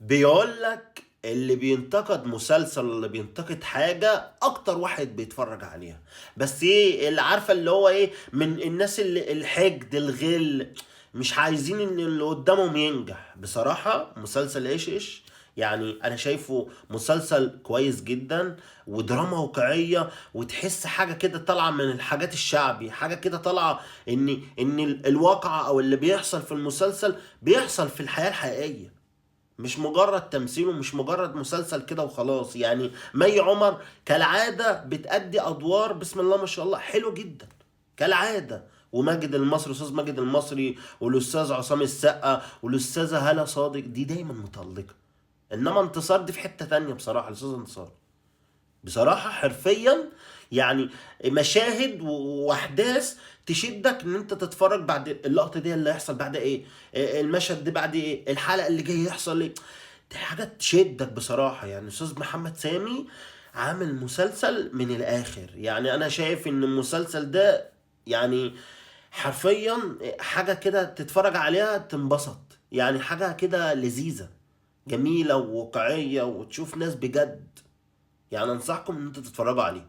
بيقول لك اللي بينتقد مسلسل ولا بينتقد حاجة أكتر واحد بيتفرج عليها. بس إيه اللي عارفة اللي هو إيه من الناس اللي الحقد الغل، مش عايزين إن اللي قدامهم ينجح. بصراحة مسلسل إيش إيش يعني أنا شايفه مسلسل كويس جدا، ودراما واقعية، وتحس حاجة كده طالعة من الحاجات الشعبي، حاجة كده طالعة إن الواقع أو اللي بيحصل في المسلسل بيحصل في الحياة الحقيقية، مش مجرد تمثيل ومش مجرد مسلسل كده وخلاص. يعني مي عمر كالعادة بتأدي أدوار بسم الله ما شاء الله حلو جدا كالعادة. وماجد المصري، أستاذ ماجد المصري، والأستاذ عصام السقا، والأستاذة هالة صادق دي دايما متألقة. إنما انتصار دي في حتة تانية بصراحة، الأستاذ انتصار بصراحة حرفيا يعني مشاهد واحداث تشدك ان انت تتفرج بعد اللقطة دي اللي هيحصل بعد ايه، المشهد ده بعد ايه، الحلقة اللي جاي يحصل ايه. دي حاجة تشدك بصراحة. يعني استاذ محمد سامي عامل مسلسل من الاخر. يعني انا شايف ان المسلسل ده يعني حرفيا حاجة كده تتفرج عليها تنبسط، يعني حاجة كده لذيذة جميلة وواقعية وتشوف ناس بجد. يعني انصحكم ان انتوا تتفرجوا عليه.